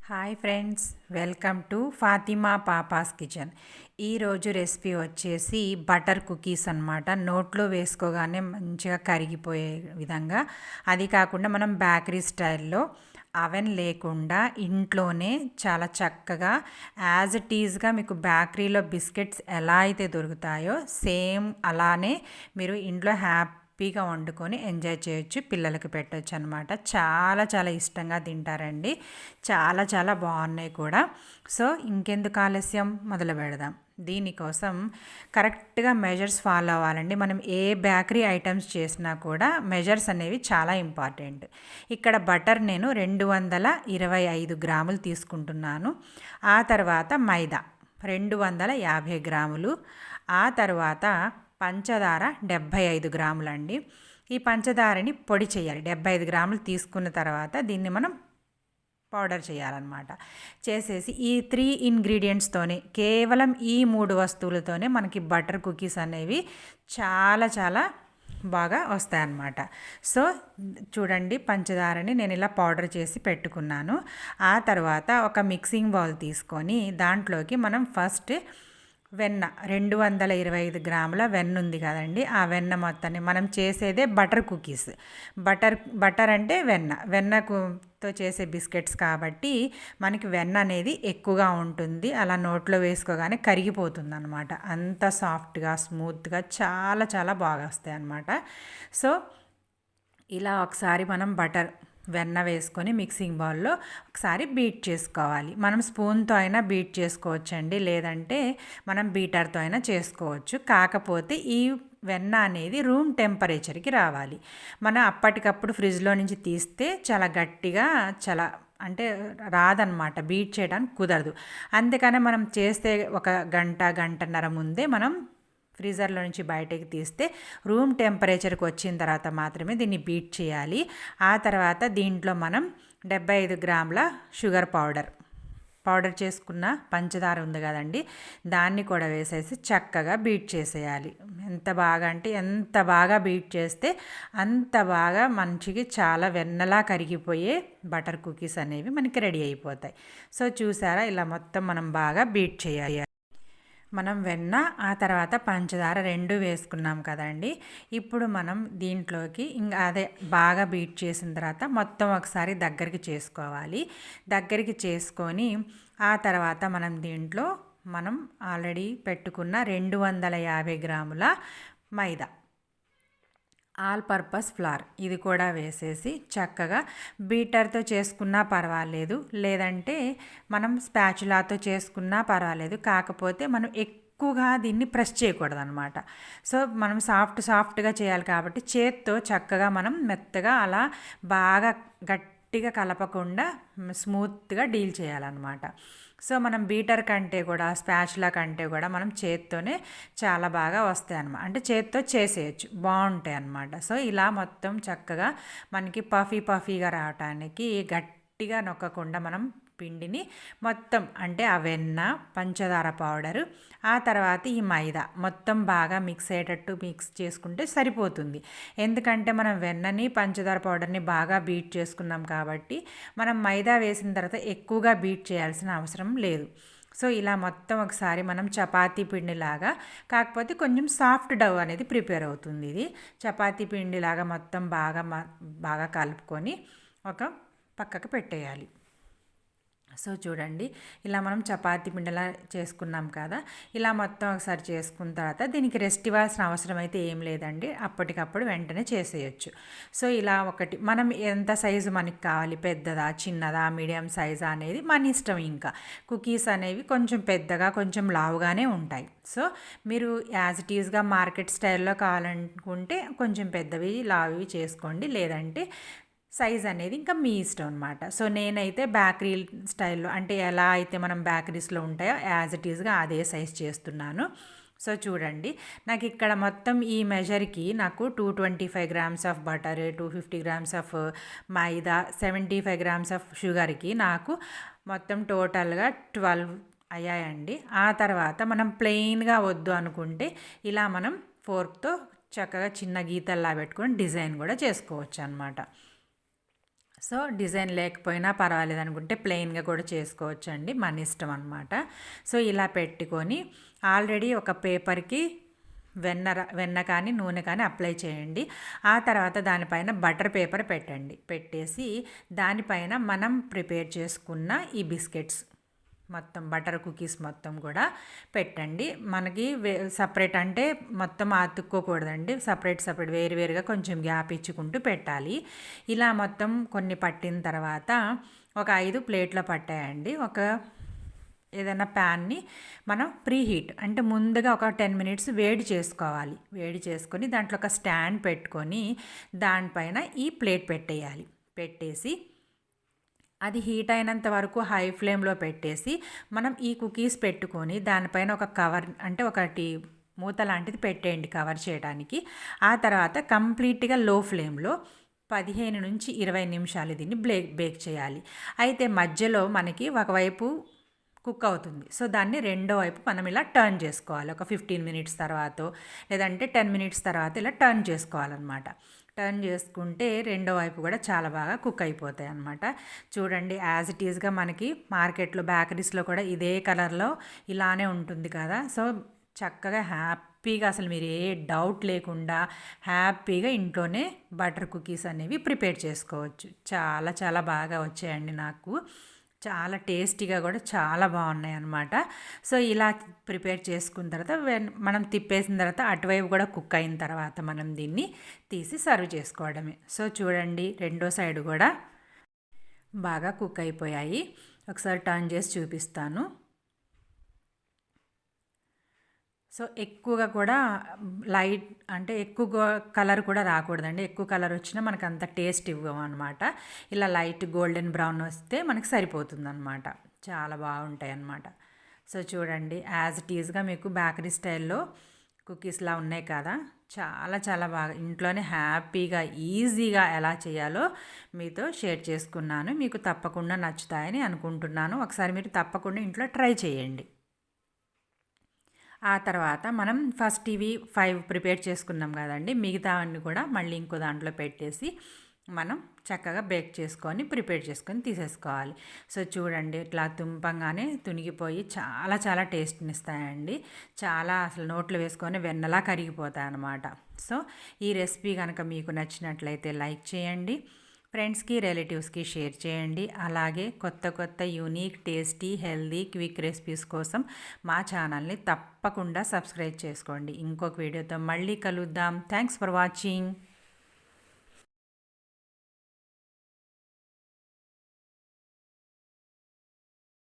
Hi friends, welcome to Fatima పాపాస్ kitchen. ఈరోజు recipe వచ్చేసి butter cookies అన్నమాట. నోట్లో వేసుకోగానే మంచిగా కరిగిపోయే విధంగా, అది కాకుండా మనం బేకరీ స్టైల్లో అవెన్ లేకుండా ఇంట్లోనే చాలా చక్కగా యాజ్ ఇట్ ఈజ్గా మీకు బేకరీలో బిస్కెట్స్ ఎలా అయితే దొరుకుతాయో సేమ్ అలానే మీరు ఇంట్లో హ్యాపీగా వండుకొని ఎంజాయ్ చేయొచ్చు, పిల్లలకి పెట్టచ్చు అనమాట. చాలా చాలా ఇష్టంగా తింటారండి, చాలా చాలా బాగున్నాయి కూడా. సో ఇంకెందుకు ఆలస్యం, మొదలు పెడదాం. దీనికోసం కరెక్ట్గా మెజర్స్ ఫాలో అవ్వాలండి. మనం ఏ బేకరీ ఐటమ్స్ చేసినా కూడా మెజర్స్ అనేవి చాలా ఇంపార్టెంట్. ఇక్కడ బటర్ నేను 225 గ్రాములు తీసుకుంటున్నాను. ఆ తర్వాత మైదా 250 గ్రాములు. ఆ తర్వాత పంచదార 75 గ్రాములండి. ఈ పంచదారని పొడి చేయాలి. 75 గ్రాములు తీసుకున్న తర్వాత దీన్ని మనం పౌడర్ చేయాలన్నమాట. చేసేసి ఈ 3 ఇంగ్రీడియంట్స్తోనే, కేవలం ఈ 3 వస్తువులతోనే మనకి బటర్ కుకీస్ అనేవి చాలా చాలా బాగా వస్తాయన్నమాట. సో చూడండి, పంచదారని నేను ఇలా పౌడర్ చేసి పెట్టుకున్నాను. ఆ తర్వాత ఒక మిక్సింగ్ బౌల్ తీసుకొని దాంట్లోకి మనం ఫస్ట్ వెన్న 225 గ్రాముల వెన్న ఉంది కదండి, ఆ వెన్న మొత్తాన్ని మనం చేసేదే బటర్ కుకీస్. బటర్ అంటే వెన్నతో చేసే బిస్కెట్స్ కాబట్టి మనకి వెన్న అనేది ఎక్కువగా ఉంటుంది. అలా నోట్లో వేసుకోగానే కరిగిపోతుంది అనమాట. అంత సాఫ్ట్గా స్మూత్గా చాలా చాలా బాగా వస్తాయి అన్నమాట. సో ఇలా ఒకసారి మనం వెన్న వేసుకొని మిక్సింగ్ బౌల్లో ఒకసారి బీట్ చేసుకోవాలి. మనం స్పూన్తో అయినా బీట్ చేసుకోవచ్చండి, లేదంటే మనం బీటర్తో అయినా చేసుకోవచ్చు. కాకపోతే ఈ వెన్న అనేది రూమ్ టెంపరేచర్కి రావాలి. మనం అప్పటికప్పుడు ఫ్రిడ్జ్లో నుంచి తీస్తే చాలా గట్టిగా అంటే రాదనమాట, బీట్ చేయడానికి కుదరదు. అందుకనే మనం చేస్తే ఒక గంటన్నర ముందే మనం ఫ్రీజర్లో నుంచి బయటకి తీస్తే రూమ్ టెంపరేచర్కి వచ్చిన తర్వాత మాత్రమే దీన్ని బీట్ చేయాలి. ఆ తర్వాత దీంట్లో మనం 75 గ్రాముల షుగర్ పౌడర్ చేసుకున్న పంచదార ఉంది కదండి, దాన్ని కూడా వేసేసి చక్కగా బీట్ చేసేయాలి. ఎంత బాగా బీట్ చేస్తే అంత బాగా మంచిగా చాలా వెన్నలా కరిగిపోయే బటర్ కుకీస్ అనేవి మనకి రెడీ అయిపోతాయి. సో చూసారా, ఇలా మొత్తం మనం బాగా బీట్ చేయాలి. మనం వెన్న ఆ తర్వాత పంచదార 2 వేసుకున్నాం కదండి. ఇప్పుడు మనం దీంట్లోకి ఇంకా బాగా బీట్ చేసిన తర్వాత మొత్తం ఒకసారి దగ్గరికి చేసుకోవాలి. దగ్గరికి చేసుకొని ఆ తర్వాత మనం ఆల్రెడీ పెట్టుకున్న 250 గ్రాముల మైదా, ఆల్ పర్పస్ ఫ్లార్ ఇది కూడా వేసేసి చక్కగా బీటర్తో చేసుకున్నా పర్వాలేదు, లేదంటే మనం స్పాచులాతో చేసుకున్నా పర్వాలేదు. కాకపోతే మనం ఎక్కువగా దీన్ని ప్రెస్ చేయకూడదు అనమాట. సో మనం సాఫ్ట్గా చేయాలి కాబట్టి చేత్తో చక్కగా మనం మెత్తగా అలా బాగా గట్టిగా కలపకుండా స్మూత్గా డీల్ చేయాలన్నమాట. సో మనం బీటర్ కంటే కూడా స్పాచులా కంటే కూడా మనం చేత్తోనే చాలా బాగా వస్తాయి అన్నమాట. అంటే చేత్తో చేసేయచ్చు, బాగుంటాయి అన్నమాట. సో ఇలా మొత్తం చక్కగా మనకి పఫీగా రావటానికి గట్టిగా నొక్కకుండా మనం పిండిని మొత్తం, అంటే ఆ వెన్న, పంచదార పౌడరు, ఆ తర్వాత ఈ మైదా మొత్తం బాగా మిక్స్ అయ్యేటట్టు మిక్స్ చేసుకుంటే సరిపోతుంది. ఎందుకంటే మనం వెన్నని, పంచదార పౌడర్ని బాగా బీట్ చేసుకున్నాం కాబట్టి మనం మైదా వేసిన తర్వాత ఎక్కువగా బీట్ చేయాల్సిన అవసరం లేదు. సో ఇలా మొత్తం ఒకసారి మనం చపాతీ పిండిలాగా, కాకపోతే కొంచెం సాఫ్ట్ డవ్ అనేది ప్రిపేర్ అవుతుంది. ఇది చపాతీ పిండిలాగా మొత్తం బాగా కలుపుకొని ఒక పక్కకు పెట్టేయాలి. సో చూడండి, ఇలా మనం చపాతీ పిండిలా చేసుకున్నాం కదా, ఇలా మొత్తం ఒకసారి చేసుకున్న తర్వాత దీనికి రెస్ట్ ఇవ్వాల్సిన అవసరం అయితే ఏం లేదండి, అప్పటికప్పుడు వెంటనే చేసేయచ్చు. సో ఇలా మనం ఎంత సైజు మనకి కావాలి, పెద్దదా చిన్నదా మీడియం సైజా అనేది మన ఇష్టం. ఇంకా కుకీస్ అనేవి కొంచెం పెద్దగా కొంచెం లావుగానే ఉంటాయి. సో మీరు యాజ్ ఇట్ ఈజ్గా మార్కెట్ స్టైల్లో కావాలనుకుంటే కొంచెం పెద్దవి లావువి చేసుకోండి, లేదంటే సైజ్ అనేది ఇంకా మీ ఇష్టం అనమాట. సో నేనైతే బేకరీ స్టైల్లో, అంటే ఎలా అయితే మనం బేకరీస్లో ఉంటాయో యాజ్ ఇట్ ఈజ్గా అదే సైజ్ చేస్తున్నాను. సో చూడండి, నాకు ఇక్కడ మొత్తం ఈ మెజర్కి నాకు 225 grams of butter, 250 grams of maida, 75 grams of షుగర్కి నాకు మొత్తం టోటల్గా 12 అయ్యాయండి. ఆ తర్వాత మనం ప్లెయిన్గా వద్దు అనుకుంటే ఇలా మనం ఫోర్క్తో చక్కగా చిన్న గీతల్లా పెట్టుకొని డిజైన్ కూడా చేసుకోవచ్చు అనమాట. సో డిజైన్ లేకపోయినా పర్వాలేదు అనుకుంటే ప్లెయిన్గా కూడా చేసుకోవచ్చండి, మన ఇష్టం అనమాట. సో ఇలా పెట్టుకొని ఆల్రెడీ ఒక పేపర్కి వెన్న కానీ నూనె కానీ అప్లై చేయండి. ఆ తర్వాత దానిపైన బటర్ పేపర్ పెట్టండి. పెట్టేసి దానిపైన మనం ప్రిపేర్ చేసుకున్న ఈ బిస్కెట్స్ మొత్తం బటర్ కుకీస్ మొత్తం కూడా పెట్టండి. మనకి సపరేట్ అంటే మొత్తం అతుక్కోకూడదండి, సపరేట్ వేరువేరుగా కొంచెం గ్యాప్ ఇచ్చుకుంటూ పెట్టాలి. ఇలా మొత్తం కొన్ని పట్టిన తర్వాత ఒక 5 ప్లేట్లో పట్టాయండి. ఒక ఏదైనా ప్యాన్ని మనం ప్రీ హీట్ అంటే ముందుగా ఒక 10 మినిట్స్ వేడి చేసుకోవాలి. వేడి చేసుకొని దాంట్లో ఒక స్టాండ్ పెట్టుకొని దానిపైన ఈ ప్లేట్ పెట్టేయాలి. పెట్టేసి అది హీట్ అయినంత వరకు హై ఫ్లేమ్లో పెట్టేసి మనం ఈ కుకీస్ పెట్టుకొని దానిపైన ఒక కవర్ అంటే ఒకటి మూత లాంటిది పెట్టేయండి కవర్ చేయడానికి. ఆ తర్వాత కంప్లీట్గా లో ఫ్లేమ్లో 15 నుంచి 20 నిమిషాలు దీన్ని బేక్ చేయాలి. అయితే మధ్యలో మనకి ఒకవైపు కుక్ అవుతుంది. సో దాన్ని రెండో వైపు మనం ఇలా టర్న్ చేసుకోవాలి. ఒక 15 మినిట్స్ తర్వాత లేదంటే 10 మినిట్స్ తర్వాత ఇలా టర్న్ చేసుకోవాలన్నమాట. టర్న్ చేసుకుంటే రెండో వైపు కూడా చాలా బాగా కుక్ అయిపోతాయి అన్నమాట. చూడండి, యాజ్ ఇట్ ఈస్గా మనకి మార్కెట్లో బేకరీస్లో కూడా ఇదే కలర్లో ఇలానే ఉంటుంది కదా. సో చక్కగా హ్యాపీగా అసలు మీరు ఏ డౌట్ లేకుండా హ్యాపీగా ఇంట్లోనే బటర్ కుకీస్ అనేవి ప్రిపేర్ చేసుకోవచ్చు. చాలా చాలా బాగా వచ్చాయండి నాకు. చాలా టేస్టీగా కూడా చాలా బాగున్నాయి అన్నమాట. సో ఇలా ప్రిపేర్ చేసుకున్న తర్వాత మనం తిప్పేసిన తర్వాత అటువైపు కూడా కుక్ అయిన తర్వాత మనం దీన్ని తీసి సర్వ్ చేసుకోవడమే. సో చూడండి, రెండో సైడ్ కూడా బాగా కుక్ అయిపోయాయి. ఒకసారి టర్న్ చేసి చూపిస్తాను. సో ఎక్కువగా కూడా లైట్ అంటే ఎక్కువ కలర్ కూడా రాకూడదండి. ఎక్కువ కలర్ వచ్చినా మనకు అంత టేస్ట్ ఇవ్వము అనమాట. ఇలా లైట్ గోల్డెన్ బ్రౌన్ వస్తే మనకు సరిపోతుంది అనమాట. చాలా బాగుంటాయి అన్నమాట. సో చూడండి, యాజ్ ఇట్ ఈజ్గా మీకు బేకరీ స్టైల్లో కుకీస్లా ఉన్నాయి కదా. చాలా చాలా బాగా ఇంట్లోనే హ్యాపీగా ఈజీగా ఎలా చేయాలో మీతో షేర్ చేసుకున్నాను. మీకు తప్పకుండా నచ్చుతాయని అనుకుంటున్నాను. ఒకసారి మీరు తప్పకుండా ఇంట్లో ట్రై చేయండి. ఆ తర్వాత మనం ఫస్ట్ ఇవి 5 ప్రిపేర్ చేసుకున్నాం కదండి, మిగతా అన్ని కూడా మళ్ళీ ఇంకో దాంట్లో పెట్టేసి మనం చక్కగా బేక్ చేసుకొని ప్రిపేర్ చేసుకొని తీసేసుకోవాలి. సో చూడండి, ఇట్లా తుంపంగానే తునిగిపోయి చాలా చాలా టేస్ట్ని ఇస్తాయండి. చాలా అసలు నోట్లో వేసుకొని వెన్నలా కరిగిపోతాయి అన్నమాట. సో ఈ రెసిపీ కనుక మీకు నచ్చినట్లయితే లైక్ చేయండి, ఫ్రెండ్స్కి రిలేటివ్స్కి షేర్ చేయండి. అలాగే కొత్త కొత్త unique tasty healthy quick recipes కోసం మా ఛానల్ని తప్పకుండా సబ్స్క్రైబ్ చేసుకోండి. ఇంకొక వీడియోతో మళ్ళీ కలుద్దాం. Thanks for watching.